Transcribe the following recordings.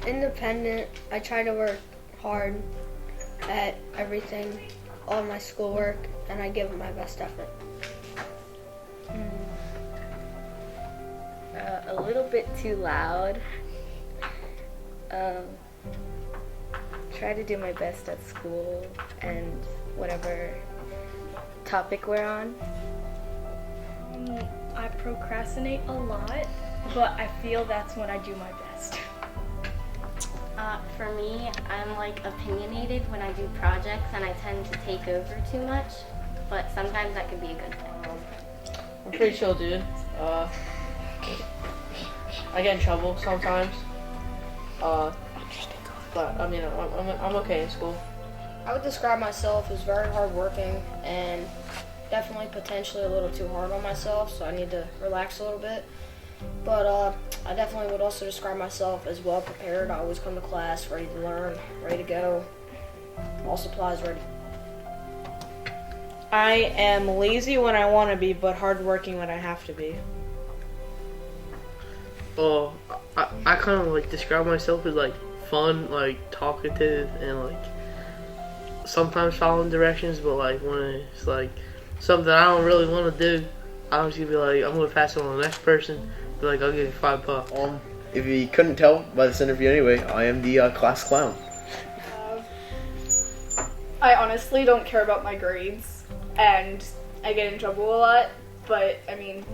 Independent. I try to work hard at everything, all my schoolwork, and I give it my best effort. A little bit too loud. Try to do my best at school and whatever topic we're on. I procrastinate a lot, but I feel that's when I do my best. For me, I'm like opinionated when I do projects and I tend to take over too much, but sometimes that could be a good thing. I'm pretty chill, dude. I get in trouble sometimes. But I mean, I'm okay in school. I would describe myself as very hardworking and definitely potentially a little too hard on myself, so I need to relax a little bit. But I definitely would also describe myself as well prepared. I always come to class ready to learn, ready to go, all supplies ready. I am lazy when I want to be, but hardworking when I have to be. Oh, I kind of like describe myself as like fun, like talkative, and like sometimes following directions, but like when it's like something I don't really want to do, I'm just gonna be like, I'm gonna pass it on to the next person. Be like, I'll give you $5. If you couldn't tell by this interview anyway, I am the class clown. I honestly don't care about my grades, and I get in trouble a lot, but I mean,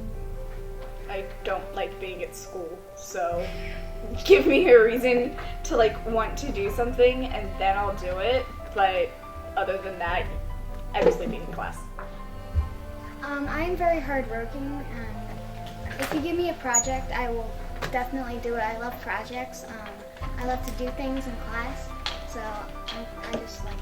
I don't like being at school, so give me a reason to like want to do something and then I'll do it, but other than that, I was sleeping in class. I'm very hardworking, and if you give me a project, I will definitely do it. I love projects. I love to do things in class, so I just like it.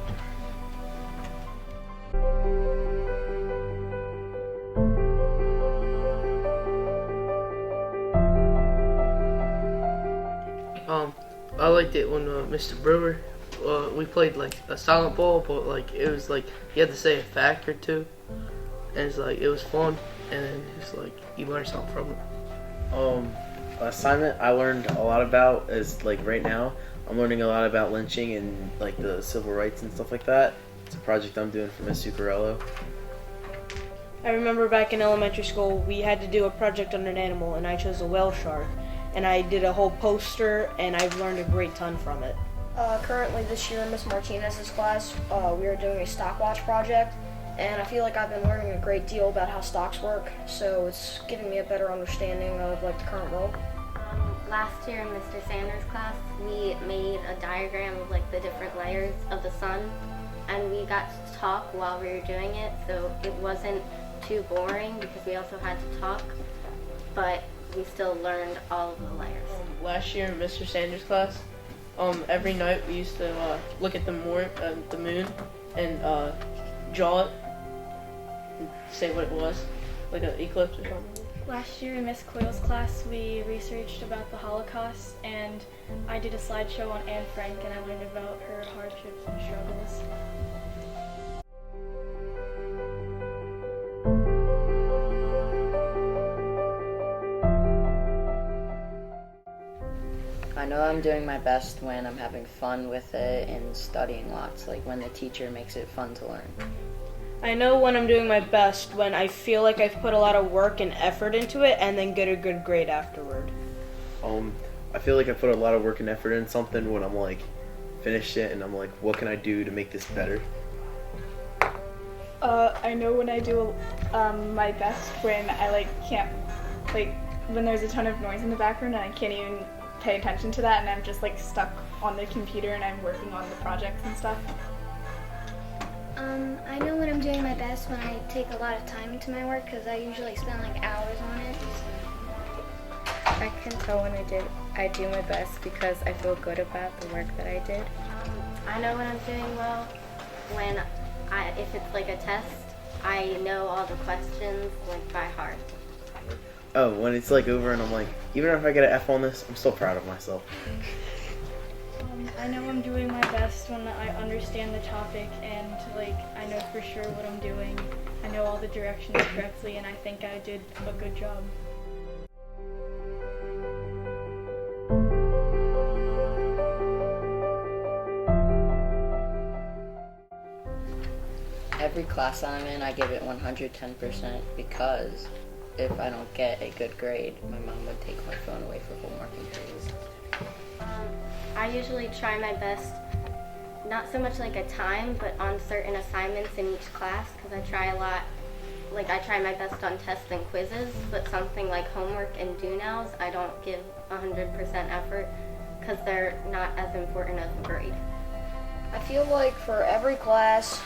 I liked it when Mr. Breuer, we played like a silent ball, but like it was like you had to say a fact or two, and it's like it was fun, and then it's like you learn something from it. Assignment I learned a lot about is like right now I'm learning a lot about lynching and like the civil rights and stuff like that. It's a project I'm doing for Miss Zuccarello. I remember back in elementary school we had to do a project on an animal, and I chose a whale shark, and I did a whole poster, and I've learned a great ton from it. Currently this year in Miss Martinez's class, we are doing a stock watch project, and I feel like I've been learning a great deal about how stocks work, so it's giving me a better understanding of like the current world. Last year in Mr. Sanders' class, we made a diagram of like the different layers of the sun, and we got to talk while we were doing it, so it wasn't too boring because we also had to talk, but we still learned all of the layers. Last year in Mr. Sanders' class, every night we used to look at the moon and draw it and say what it was, like an eclipse or something. Last year in Miss Coyle's class, we researched about the Holocaust, and I did a slideshow on Anne Frank, and I learned about her hardships and struggles. I know I'm doing my best when I'm having fun with it and studying lots, like when the teacher makes it fun to learn. I know when I'm doing my best when I feel like I've put a lot of work and effort into it and then get a good grade afterward. I feel like I put a lot of work and effort in something when I'm like finished it and I'm like, what can I do to make this better? I know when I do my best when I can't, when there's a ton of noise in the background and I can't even pay attention to that, and I'm just stuck on the computer and I'm working on the projects and stuff. I know when I'm doing my best when I take a lot of time into my work, because I usually spend hours on it. I can tell when I do my best because I feel good about the work that I did. I know when I'm doing well when if it's a test, I know all the questions by heart. Oh, when it's over and I'm like, even if I get an F on this, I'm still proud of myself. I know I'm doing my best when I understand the topic and I know for sure what I'm doing. I know all the directions correctly, and I think I did a good job. every class I'm in, I give it 110% because if I don't get a good grade, my mom would take my phone away for homework and grades. I usually try my best, not so much like a time, but on certain assignments in each class, because I try a lot. Like, I try my best on tests and quizzes, but something like homework and do-nows, I don't give 100% effort because they're not as important as a grade. I feel like for every class,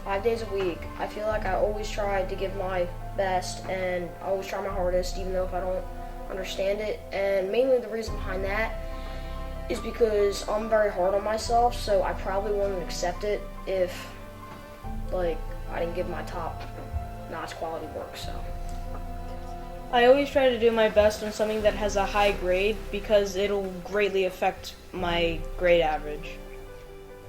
5 days a week, I feel like I always try to give my best and I always try my hardest, even though if I don't understand it. And mainly the reason behind that is because I'm very hard on myself, so I probably wouldn't accept it if, like, I didn't give my top notch quality work. So I always try to do my best on something that has a high grade because it'll greatly affect my grade average.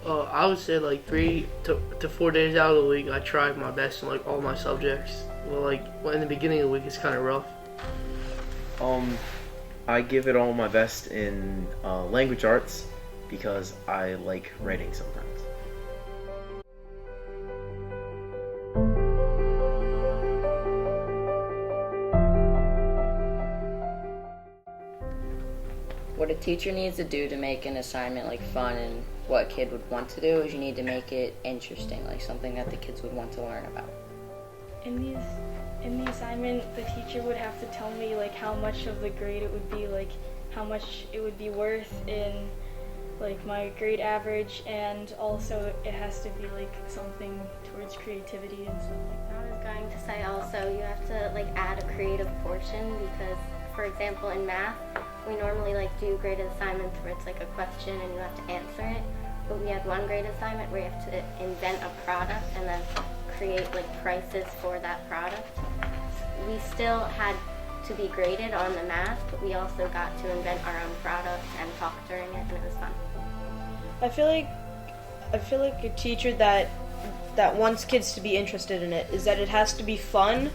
I would say like 3 to 4 days out of the week, I try my best in like all my subjects. Well, in the beginning of the week, it's kind of rough. I give it all my best in language arts because I like writing sometimes. What a teacher needs to do to make an assignment like fun and what a kid would want to do is you need to make it interesting, like something that the kids would want to learn about. In the assignment, the teacher would have to tell me like how much of the grade it would be, like how much it would be worth in like my grade average, and also it has to be like something towards creativity and stuff like that. I was going to say also you have to like add a creative portion because, for example, in math, we normally like do graded assignments where it's like a question and you have to answer it. But we had one grade assignment where you have to invent a product and then create like prices for that product. We still had to be graded on the math, but we also got to invent our own product and talk during it, and it was fun. I feel like a teacher that wants kids to be interested in it is that it has to be fun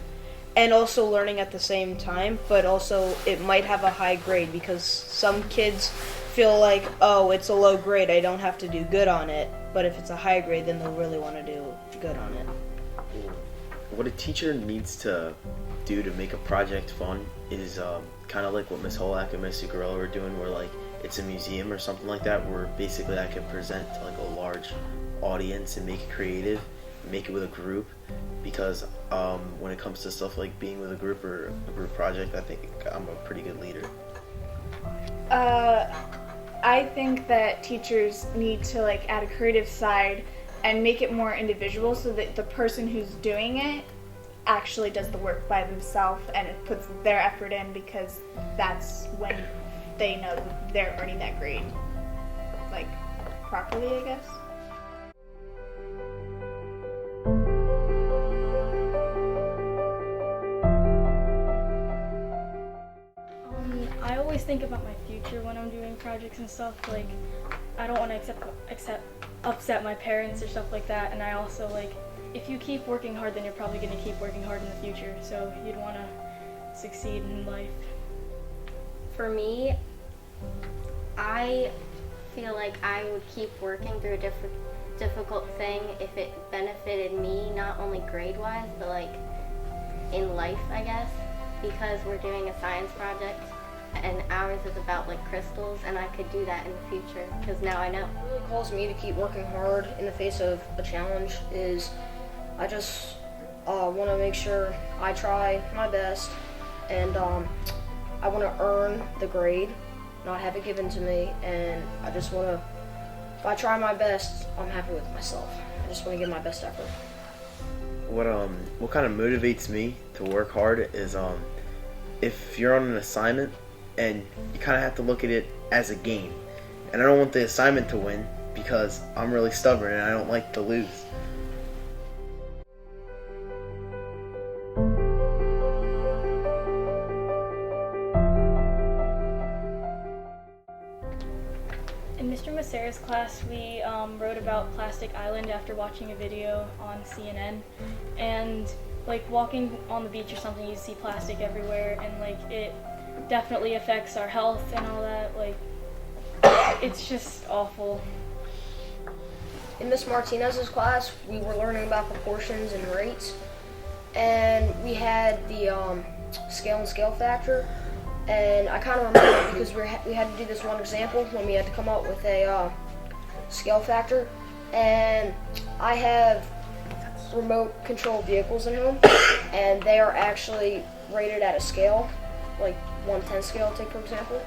and also learning at the same time, but also it might have a high grade because some kids feel like, oh, it's a low grade, I don't have to do good on it, but if it's a high grade, then they'll really want to do good on it. What a teacher needs to do to make a project fun is kind of like what Miss Holak and Miss Zuccarello are doing, where like it's a museum or something like that, where basically I can present to like a large audience and make it creative, make it with a group, because when it comes to stuff like being with a group or a group project, I think I'm a pretty good leader. I think that teachers need to like add a creative side and make it more individual so that the person who's doing it actually does the work by themselves and it puts their effort in, because that's when they know they're earning that grade like properly, I guess. I always think about my future when I'm doing projects and stuff. Like, I don't want to upset my parents or stuff like that. And I also, like, if you keep working hard, then you're probably going to keep working hard in the future. So you'd want to succeed in life. For me, I feel like I would keep working through a difficult thing if it benefited me, not only grade-wise, but like in life, I guess, because we're doing a science project and ours is about like crystals, and I could do that in the future because now I know. What really calls me to keep working hard in the face of a challenge is I just want to make sure I try my best, and I want to earn the grade, not have it given to me, and I just want to, if I try my best, I'm happy with myself. I just want to give my best effort. What kind of motivates me to work hard is if you're on an assignment and you kind of have to look at it as a game, and I don't want the assignment to win because I'm really stubborn and I don't like to lose. In Mr. Macera's class, we wrote about Plastic Island after watching a video on CNN, and like walking on the beach or something, you see plastic everywhere, and like it definitely affects our health and all that. Like, it's just awful. in Miss Martinez's class, we were learning about proportions and rates, and we had the scale and scale factor. And I kind of remember because we had to do this one example when we had to come up with a scale factor. And I have remote control vehicles in home, and they are actually rated at a scale, like 1/10 scale, take for example,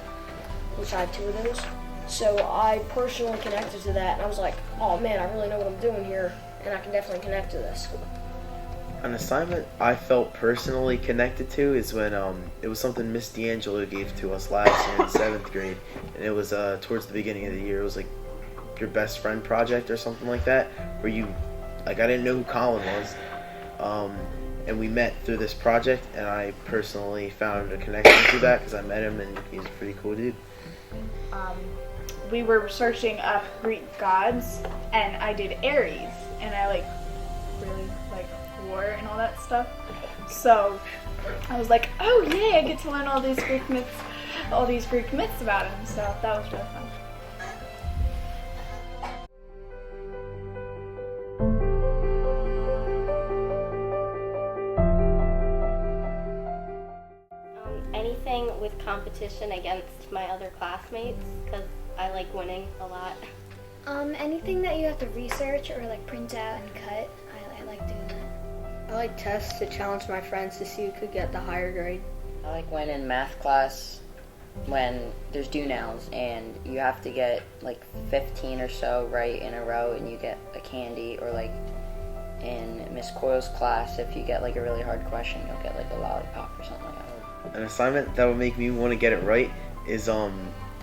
which I have 2 of those. So I personally connected to that, and I was like, oh man, I really know what I'm doing here, and I can definitely connect to this. An assignment I felt personally connected to is when it was something Miss D'Angelo gave to us last year in 7th grade, and it was towards the beginning of the year. It was like your best friend project or something like that, where you, like, I didn't know who Colin was, and we met through this project, and I personally found a connection through that because I met him, and he's a pretty cool dude. We were searching up Greek gods, and I did Ares, and I really like war and all that stuff. So I was like, oh yay, I get to learn all these Greek myths about him. So that was really fun. Anything with competition against my other classmates, because I like winning a lot. Anything that you have to research or like print out and cut, I like doing that. I like tests to challenge my friends to see who could get the higher grade. I like when in math class, when there's do nows and you have to get like 15 or so right in a row and you get a candy, or like in Miss Coyle's class, if you get like a really hard question, you'll get like a lollipop or something like that. An assignment that would make me want to get it right is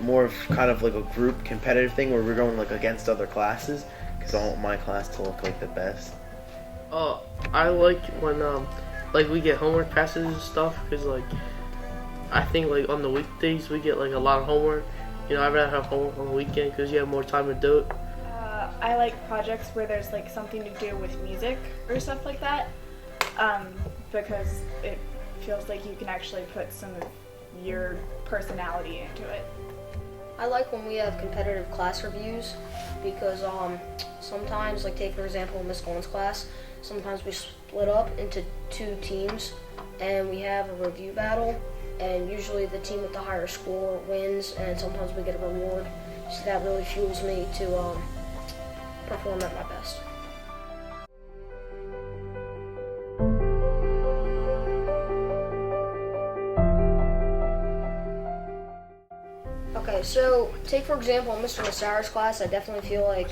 more of kind of like a group competitive thing where we're going like against other classes, because I want my class to look like the best. I like when like we get homework passes and stuff, because like I think like on the weekdays we get like a lot of homework. You know, I'd rather have homework on the weekend because you have more time to do it. I like projects where there's like something to do with music or stuff like that, because it feels like you can actually put some of your personality into it. I like when we have competitive class reviews because sometimes, like take for example in Miss Golan's class, sometimes we split up into 2 teams and we have a review battle, and usually the team with the higher score wins, and sometimes we get a reward. So that really fuels me to perform at my best. Okay, so take for example in Mr. Nassara's class, I definitely feel like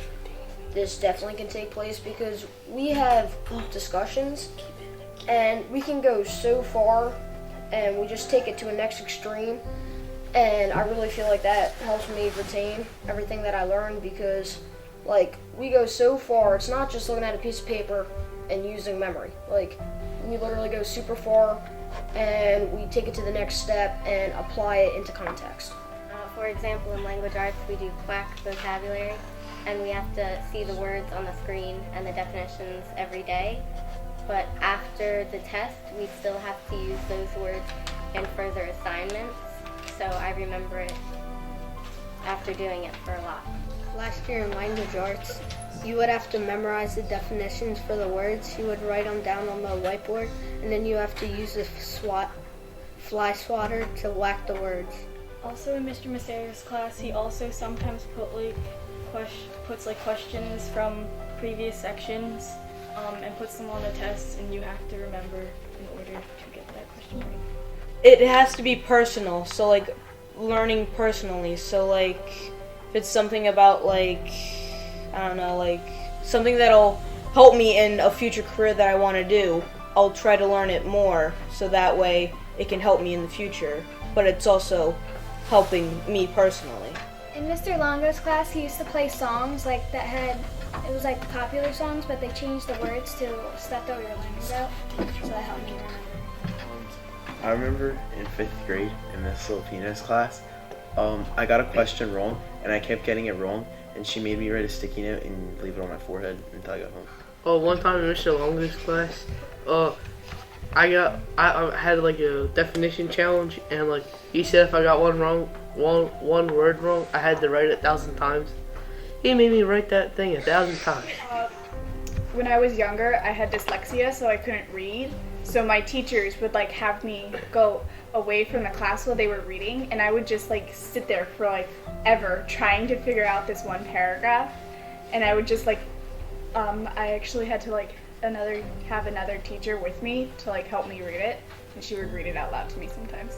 this definitely can take place because we have group discussions and we can go so far and we just take it to a next extreme, and I really feel like that helps me retain everything that I learned because like we go so far, it's not just looking at a piece of paper and using memory. Like we literally go super far and we take it to the next step and apply it into context. For example, in language arts, we do quack vocabulary, and we have to see the words on the screen and the definitions every day. But after the test, we still have to use those words in further assignments, so I remember it after doing it for a lot. Last year in language arts, you would have to memorize the definitions for the words. You would write them down on the whiteboard, and then you have to use the fly swatter to whack the words. Also in Mr. Massera's class, he also sometimes puts questions from previous sections and puts them on the test, and you have to remember in order to get that question right. It has to be personal, so like learning personally. So like if it's something about like, I don't know, like something that'll help me in a future career that I want to do, I'll try to learn it more so that way it can help me in the future, but it's also helping me personally. In Mr. Longo's class, he used to play songs like that it was like popular songs, but they changed the words to stuff that we were learning about, so that helped me remember. I remember in 5th grade in Miss Filipino's class, I got a question wrong, and I kept getting it wrong, and she made me write a sticky note and leave it on my forehead until I got home. Oh, one time in Mr. Longo's class, I had like a definition challenge, and like he said if I got one word wrong, I had to write it 1,000 times. He made me write that thing 1,000 times. When I was younger, I had dyslexia, so I couldn't read. So my teachers would like have me go away from the class while they were reading, and I would just like sit there for like ever trying to figure out this one paragraph. And I would just like, I actually had to like have another teacher with me to like help me read it, and she would read it out loud to me sometimes.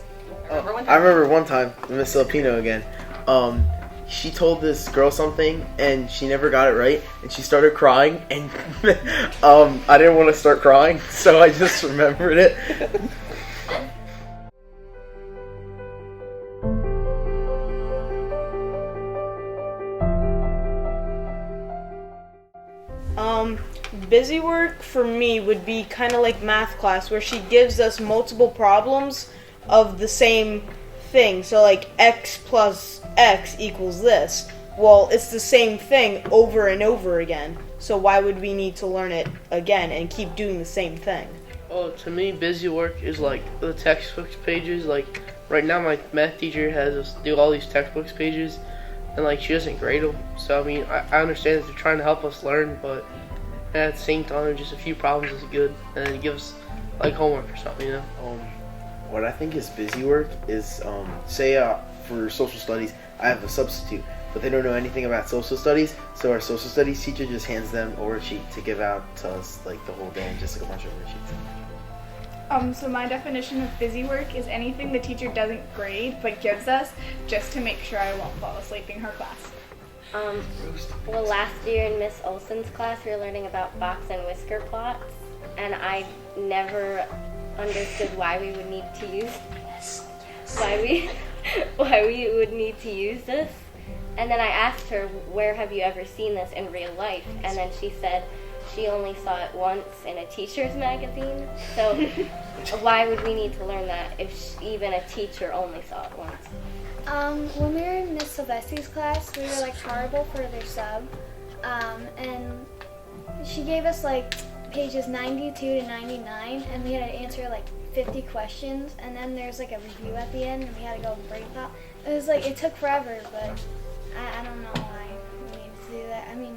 I remember one time, Miss Filipino again. She told this girl something and she never got it right, and she started crying, and I didn't want to start crying, so I just remembered it. Busy work for me would be kind of like math class, where she gives us multiple problems of the same thing. So like x plus x equals this. Well, it's the same thing over and over again. So why would we need to learn it again and keep doing the same thing? Oh, to me, busy work is like the textbooks pages. Like right now, my math teacher has us do all these textbooks pages, and like she doesn't grade them. So I mean, I understand that they're trying to help us learn, but at the same time, just a few problems is good, and it gives like homework or something, you know. What I think is busy work is, say for social studies, I have a substitute, but they don't know anything about social studies, so our social studies teacher just hands them a worksheet to give out to us like the whole day, and just like a bunch of worksheets. So my definition of busy work is anything the teacher doesn't grade but gives us just to make sure I won't fall asleep in her class. Well, last year in Miss Olson's class, we were learning about box and whisker plots, and I never understood why we would need to use this. And then I asked her, where have you ever seen this in real life? And then she said she only saw it once in a teacher's magazine. So why would we need to learn that if even a teacher only saw it once? When we were in Miss Sylvester's class, we were like horrible for their sub, and she gave us like pages 92 to 99, and we had to answer like 50 questions, and then there's like a review at the end, and we had to go and break that. It was like, it took forever, but I don't know why we needed to do that. I mean,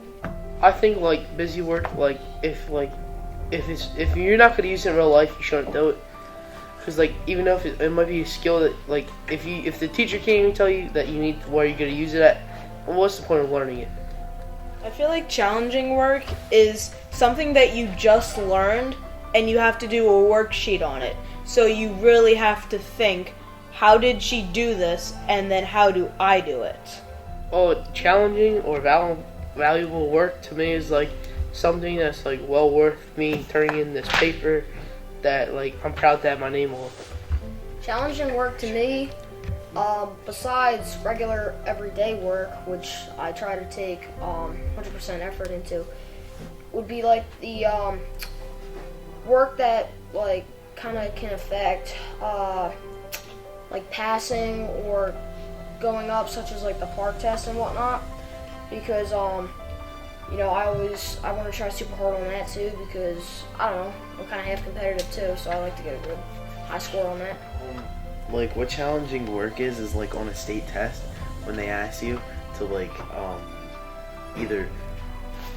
I think like busy work, like if you're not gonna use it in real life, you shouldn't do it. Because like even though if it might be a skill that like if the teacher can't even tell you that you need where you're gonna use it at, well, what's the point of learning it? I feel like challenging work is something that you just learned and you have to do a worksheet on it. So you really have to think, how did she do this, and then how do I do it? Oh, challenging or valuable work to me is like something that's like well worth me turning in this paper that like I'm proud to have my name on. Challenging work to me, besides regular everyday work, which I try to take 100% effort into, would be like the work that like kind of can affect like passing or going up, such as like the park test and whatnot, because you know, I want to try super hard on that too, because I don't know, I'm kind of half competitive too, so I like to get a good high score on that. Like what challenging work is like on a state test when they ask you to like either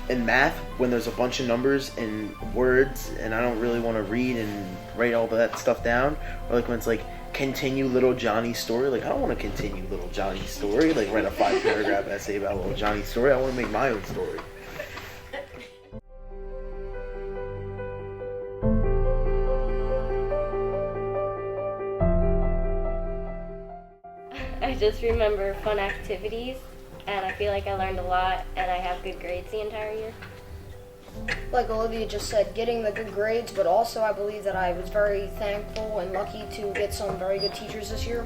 in math when there's a bunch of numbers and words and I don't really want to read and write all that stuff down, or like when it's like continue little Johnny's story, like I don't want to continue little Johnny's story, like write a 5-paragraph essay about little Johnny's story. I want to make my own story. I just remember fun activities, and I feel like I learned a lot, and I have good grades the entire year. Like Olivia just said, getting the good grades, but also I believe that I was very thankful and lucky to get some very good teachers this year,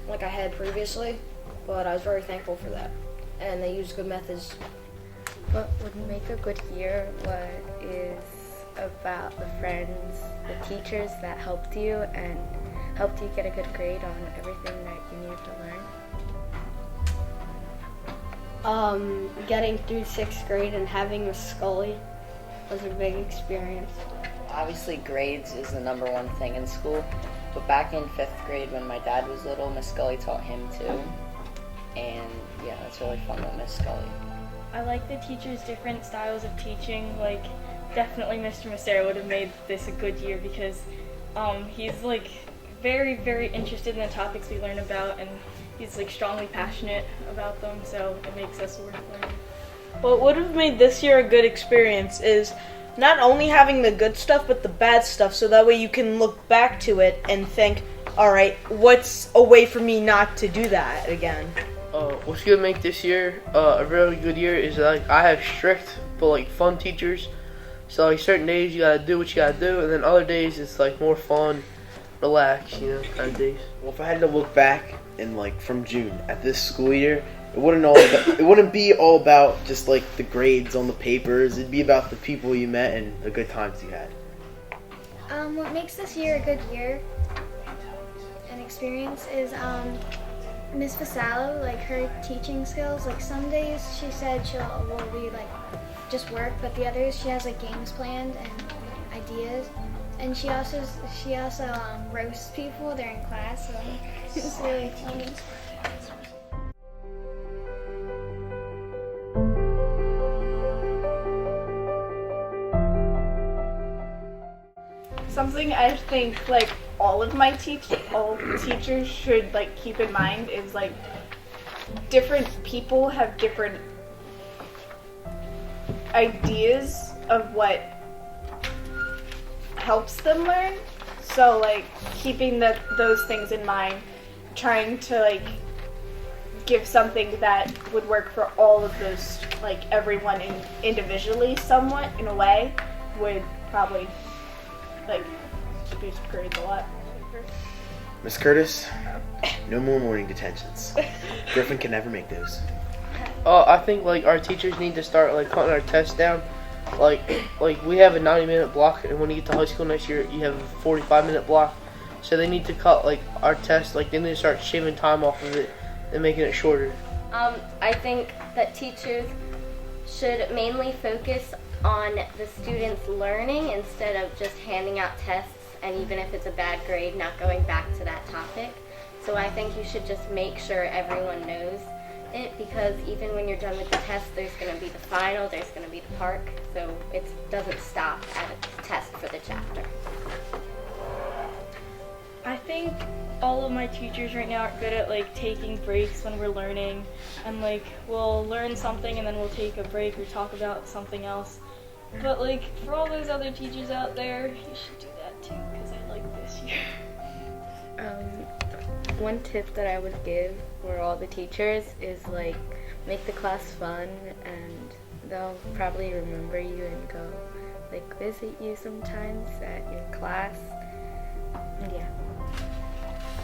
like I had previously, but I was very thankful for that, and they used good methods. What would make a good year is about the friends, the teachers that helped you and helped you get a good grade on everything that you needed to learn. Getting through 6th grade and having Miss Scully was a big experience. Obviously, grades is the number one thing in school, but back in 5th grade when my dad was little, Miss Scully taught him too, and yeah, that's really fun with Miss Scully. I like the teachers' different styles of teaching. Like, definitely Mr. Massera would have made this a good year because he's like very, very interested in the topics we learn about, and he's like strongly passionate about them, so it makes us worth learning. What would have made this year a good experience is not only having the good stuff, but the bad stuff, so that way you can look back to it and think, alright, what's a way for me not to do that again? What's gonna make this year a really good year is like I have strict but like fun teachers. So like certain days you gotta do what you gotta do, and then other days it's like more fun, relax, kind of days. Well, if I had to look back in like from June at this school year, it wouldn't be all about just like the grades on the papers. It'd be about the people you met and the good times you had. What makes this year a good year and experience is Miss Vassallo, like her teaching skills. Like some days she said will be like just work, but the others she has like games planned and ideas. And she also roasts people during class, so it's really funny. Something I think like all teachers should like keep in mind is like different people have different ideas of what helps them learn. So like keeping those things in mind, trying to like give something that would work for all of those, like everyone individually somewhat in a way, would probably like boost grades a lot. Miss Curtis, no more morning detentions. Griffin can never make those. I think like our teachers need to start like cutting our tests down. Like we have a 90-minute block, and when you get to high school next year, you have a 45-minute block. So they need to cut like our tests. Like they need to start shaving time off of it and making it shorter. I think that teachers should mainly focus on the students' learning instead of just handing out tests, and even if it's a bad grade, not going back to that topic. So I think you should just make sure everyone knows it, because even when you're done with the test, there's going to be the final, there's going to be the park, so it doesn't stop at a test for the chapter. I think all of my teachers right now are good at like taking breaks when we're learning, and like we'll learn something and then we'll take a break or talk about something else. But like for all those other teachers out there, you should do that too, because I like this year. One tip that I would give for all the teachers is like make the class fun, and they'll probably remember you and go like visit you sometimes at your class. Yeah.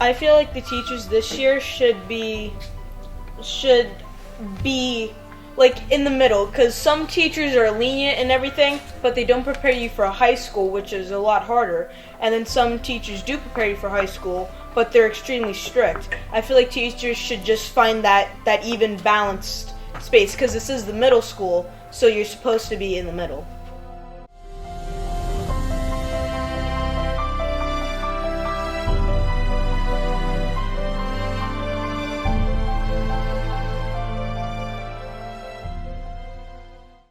I feel like the teachers this year should be like in the middle, because some teachers are lenient and everything, but they don't prepare you for high school, which is a lot harder. And then some teachers do prepare you for high school, but they're extremely strict. I feel like teachers should just find that even balanced space, because this is the middle school, so you're supposed to be in the middle.